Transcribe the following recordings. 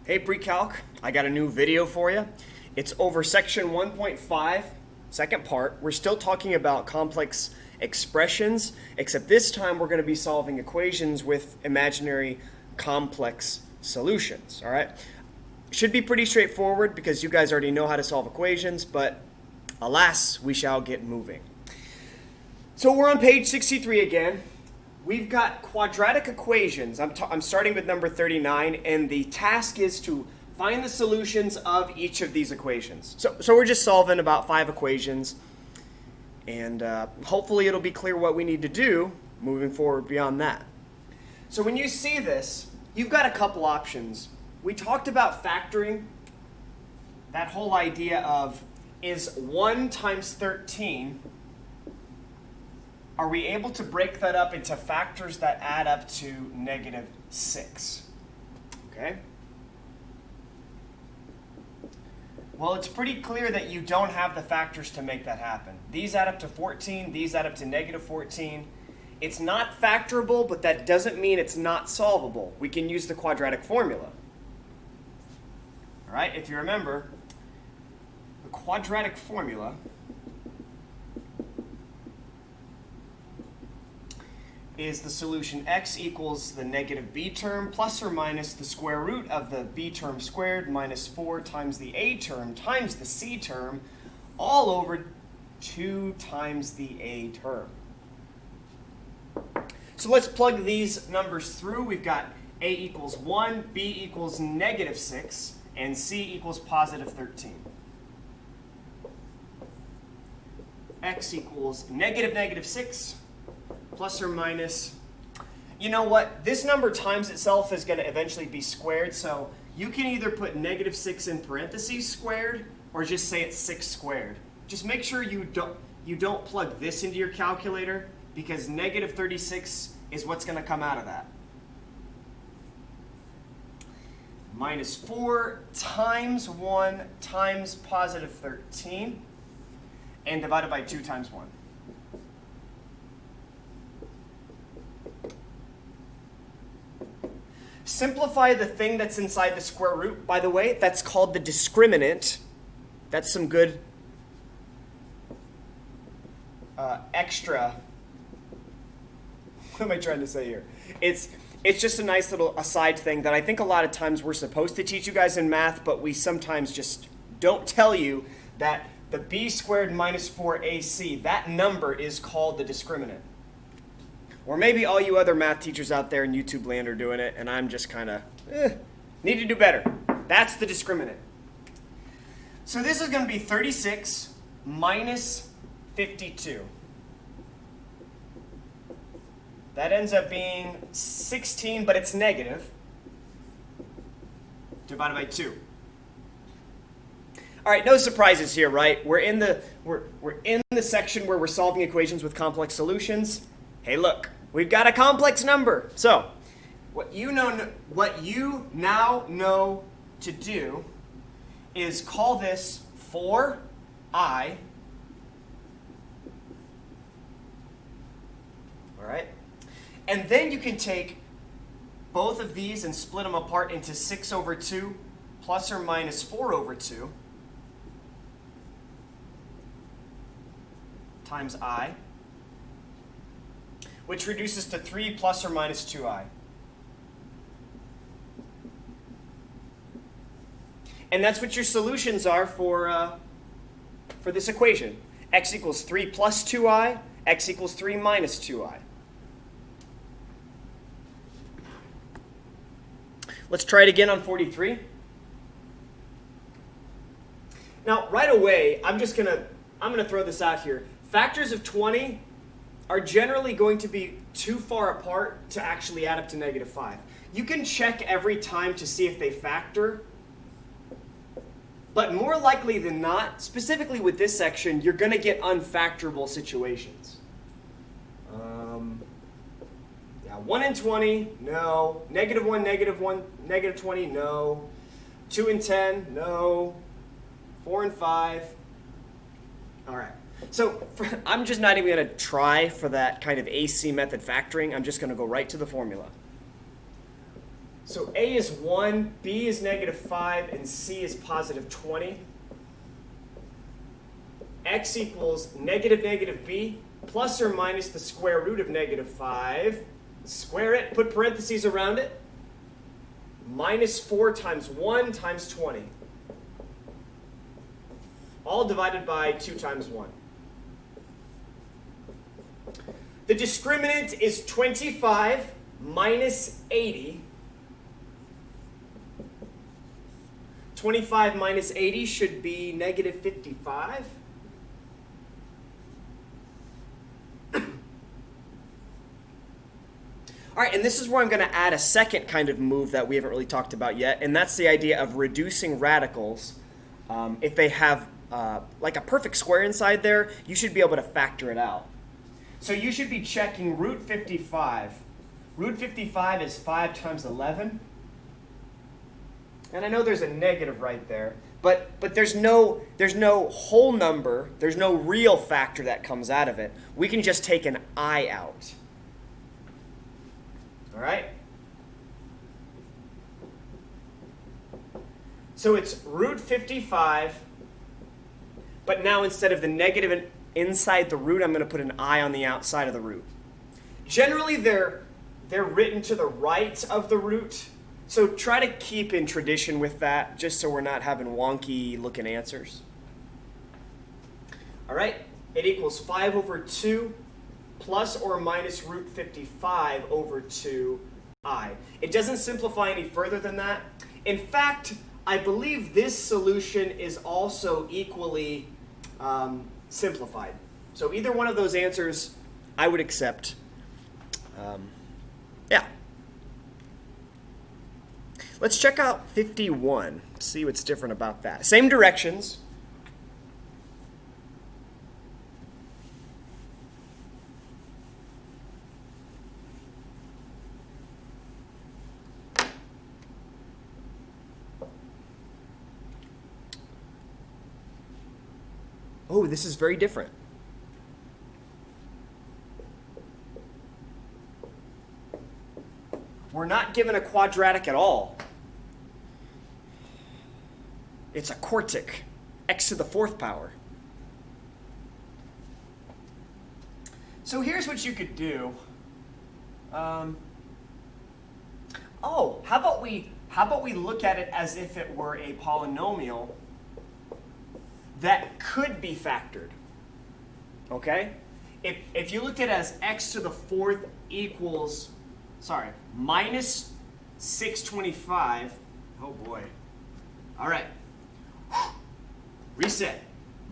Hey Pre-Calc, I got a new video for you. It's over section 1.5, second part. We're still talking about complex expressions, except this time we're going to be solving equations with imaginary complex solutions, all right? Should be pretty straightforward because you guys already know how to solve equations, but alas, we shall get moving. So we're on page 63 again. We've got quadratic equations. I'm starting with number 39, and the task is to find the solutions of each of these equations. So we're just solving about 5 equations, and hopefully it'll be clear what we need to do moving forward beyond that. So when you see this, you've got a couple options. We talked about factoring, that whole idea of is 1 times 13. Are we able to break that up into factors that add up to -6? Okay? Well, it's pretty clear that you don't have the factors to make that happen. These add up to 14, these add up to -14. It's not factorable, but that doesn't mean it's not solvable. We can use the quadratic formula. All right, if you remember, the quadratic formula is the solution x equals the negative b term plus or minus the square root of the b term squared minus 4 times the a term times the c term all over 2 times the a term. So let's plug these numbers through. We've got a equals 1, b equals -6, and c equals +13. X equals -6 plus or minus, you know what, this number times itself is going to eventually be squared, so you can either put -6 in parentheses squared or just say it's 6 squared. Just make sure you don't plug this into your calculator because -36 is what's going to come out of that. -4 times 1 times +13 and divided by 2 times 1. Simplify the thing that's inside the square root. By the way, that's called the discriminant. That's some good extra. What am I trying to say here? It's just a nice little aside thing that I think a lot of times we're supposed to teach you guys in math, but we sometimes just don't tell you that the b squared minus 4ac, that number is called the discriminant. Or maybe all you other math teachers out there in YouTube land are doing it, and I'm just kind of, need to do better. That's the discriminant. So this is going to be 36 minus 52. That ends up being 16, but it's negative, divided by 2. All right, no surprises here, right? We're in the section where we're solving equations with complex solutions. Hey, look, we've got a complex number. So, what you now know to do is call this 4i. All right? And then you can take both of these and split them apart into 6 over 2 plus or minus 4 over 2 times I, which reduces to 3 plus or minus 2i. And that's what your solutions are for this equation. X equals 3 plus 2i, x equals 3 minus 2i. Let's try it again on 43. Now, right away, I'm gonna throw this out here. Factors of 20 are generally going to be too far apart to actually add up to -5. You can check every time to see if they factor, but more likely than not, specifically with this section, you're going to get unfactorable situations. 1 and 20, no. -1, -1, -20, no. 2 and 10, no. 4 and 5. All right. So I'm just not even going to try for that kind of AC method factoring. I'm just going to go right to the formula. So A is 1, B is negative 5, and C is positive 20. X equals negative negative B plus or minus the square root of negative 5. Square it, put parentheses around it. Minus 4 times 1 times 20. All divided by 2 times 1. The discriminant is 25 minus 80. 25 minus 80 should be negative 55. All right, and this is where I'm going to add a second kind of move that we haven't really talked about yet, and that's the idea of reducing radicals. If they have like a perfect square inside there, you should be able to factor it out. So you should be checking root 55. Root 55 is 5 times 11. And I know there's a negative right there, but there's no whole number, there's no real factor that comes out of it. We can just take an I out. All right? So it's root 55, but now instead of the negative inside the root, I'm going to put an I on the outside of the root. Generally, they're written to the right of the root, so try to keep in tradition with that, just so we're not having wonky looking answers. All right, it equals 5 over 2 plus or minus root 55 over 2i. It doesn't simplify any further than that. In fact, I believe this solution is also equally simplified. So either one of those answers I would accept. Yeah. Let's check out 51, see what's different about that. Same directions. Oh, this is very different. We're not given a quadratic at all. It's a quartic, x to the 4th power. So here's what you could do. How about we look at it as if it were a polynomial that could be factored. Okay? If you looked at it as x to the 4th equals, minus 625. Oh boy. All right. Reset.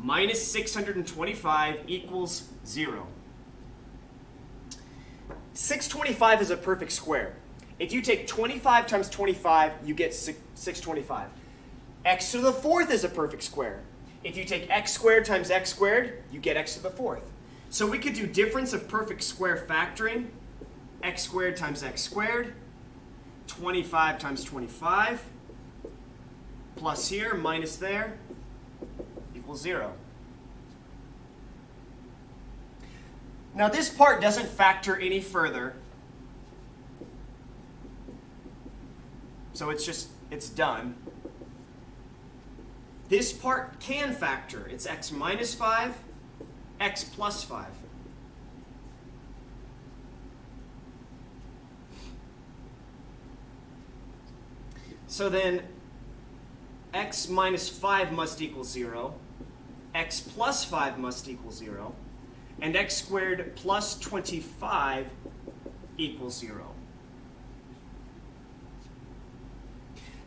Minus 625 equals 0. 625 is a perfect square. If you take 25 times 25, you get 625. X to the 4th is a perfect square. If you take x squared times x squared, you get x to the 4th. So we could do difference of perfect square factoring. X squared times x squared. 25 times 25. Plus here, minus there, equals 0. Now this part doesn't factor any further. So it's done. This part can factor. It's x minus 5, x plus 5. So then x minus 5 must equal 0, x plus 5 must equal 0, and x squared plus 25 equals 0.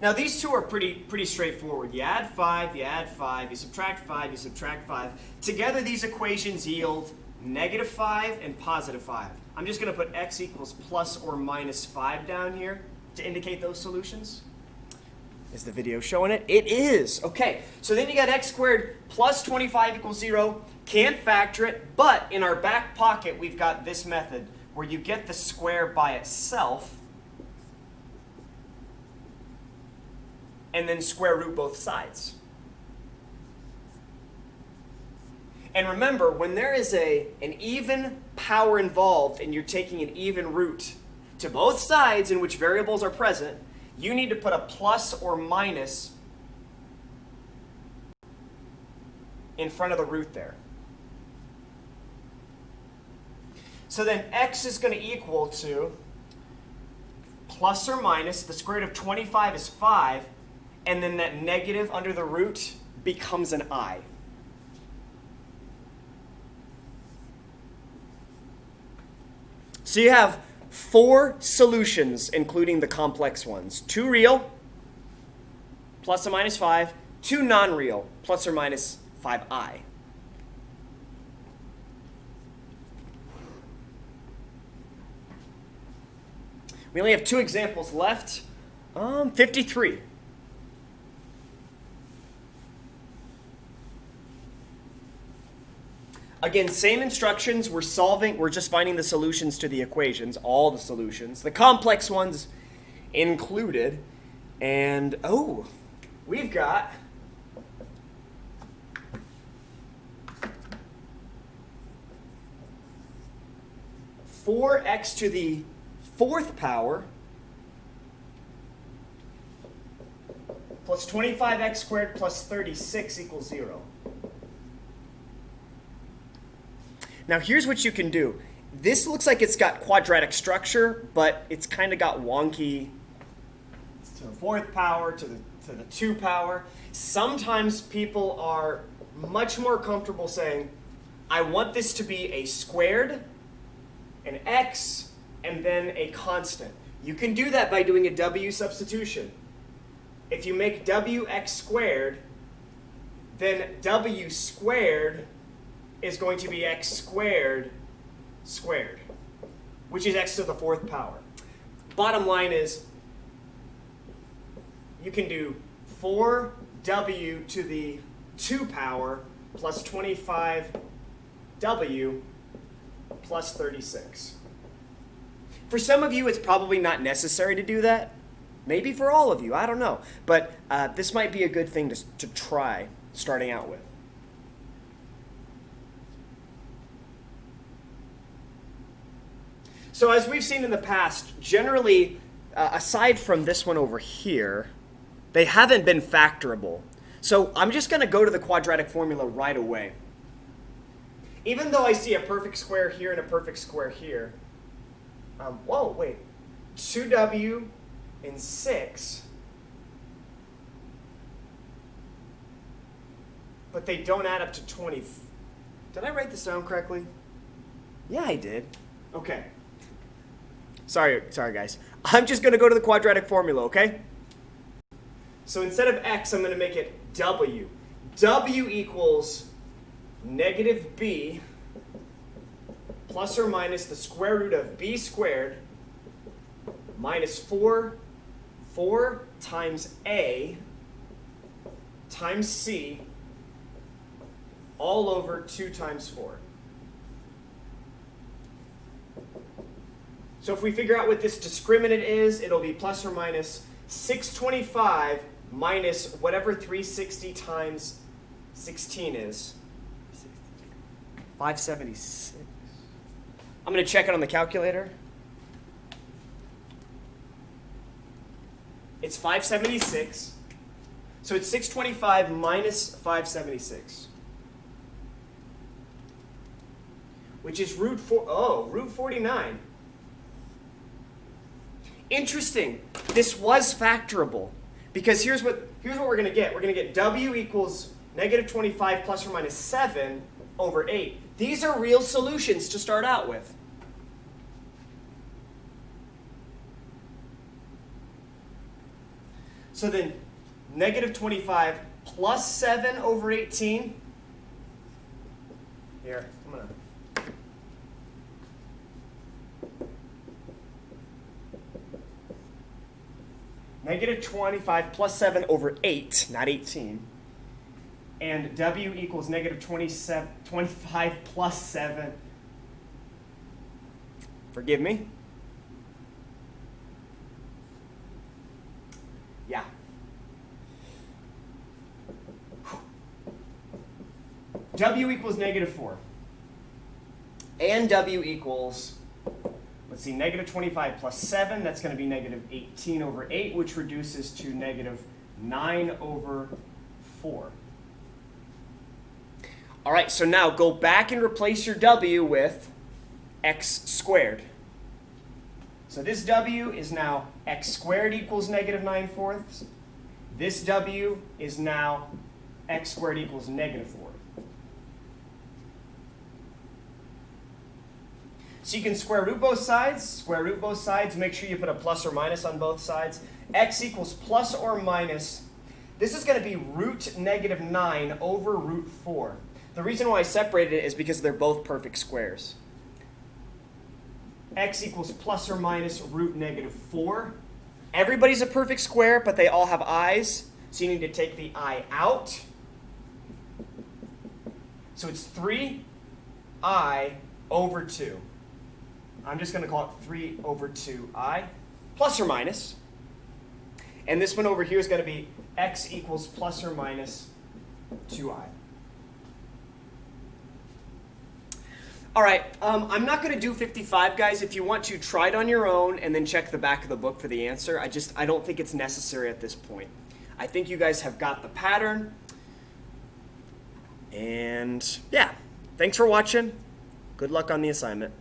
Now these two are pretty straightforward. You add 5, you add 5, you subtract 5, you subtract 5. Together these equations yield negative 5 and positive 5. I'm just going to put x equals plus or minus 5 down here to indicate those solutions. Is the video showing it? It is. Okay, so then you got x squared plus 25 equals 0. Can't factor it, but in our back pocket we've got this method where you get the square by itself and then square root both sides. And remember, when there is an even power involved and you're taking an even root to both sides in which variables are present, you need to put a plus or minus in front of the root there. So then x is going to equal to plus or minus, the square root of 25 is 5, and then that negative under the root becomes an I. So you have 4 solutions, including the complex ones. 2 real, plus or minus 5. 2 non-real, plus or minus 5i. We only have 2 examples left. 53. Again, same instructions. We're just finding the solutions to the equations, all the solutions. The complex ones included. And, we've got 4x to the 4th power plus 25x squared plus 36 equals 0. Now here's what you can do. This looks like it's got quadratic structure, but it's kind of got wonky. It's to the 4th power, to the 2 power. Sometimes people are much more comfortable saying, I want this to be a squared, an x, and then a constant. You can do that by doing a w substitution. If you make w x squared, then w squared is going to be x squared squared, which is x to the 4th power. Bottom line is, you can do 4w to the 2 power plus 25w plus 36. For some of you, it's probably not necessary to do that. Maybe for all of you, I don't know. But this might be a good thing to try starting out with. So as we've seen in the past, generally, aside from this one over here, they haven't been factorable. So I'm just going to go to the quadratic formula right away. Even though I see a perfect square here and a perfect square here, 2w and 6, but they don't add up to 20. Did I write this down correctly? Yeah, I did. Okay. Sorry guys. I'm just going to go to the quadratic formula, okay? So instead of x, I'm going to make it w. W equals negative b plus or minus the square root of b squared minus 4 times a times c all over 2 times 4. So if we figure out what this discriminant is, it'll be plus or minus 625 minus whatever 360 times 16 is. 576. I'm going to check it on the calculator. It's 576. So it's 625 minus 576. Which is root 49. Interesting. This was factorable. Because here's what we're going to get. We're going to get w equals negative 25 plus or minus 7 over 8. These are real solutions to start out with. So then, negative 25 plus 7 over 18. Here, I'm going to... Negative 25 plus 7 over 8, not 18. And w equals negative 25 plus 7. Forgive me. Yeah. W equals negative 4. And w equals, let's see, negative 25 plus 7, that's going to be negative 18 over 8, which reduces to negative 9 over 4. All right, so now go back and replace your w with x squared. So this w is now x squared equals negative 9/4. This w is now x squared equals negative 4. So you can square root both sides, make sure you put a plus or minus on both sides. X equals plus or minus, this is going to be root negative 9 over root 4. The reason why I separated it is because they're both perfect squares. X equals plus or minus root negative 4. Everybody's a perfect square, but they all have i's, so you need to take the I out. So it's 3i over 2. I'm just going to call it 3 over 2i, plus or minus. And this one over here is going to be x equals plus or minus 2i. All right, I'm not going to do 55, guys. If you want to, try it on your own and then check the back of the book for the answer. I don't think it's necessary at this point. I think you guys have got the pattern. And yeah, thanks for watching. Good luck on the assignment.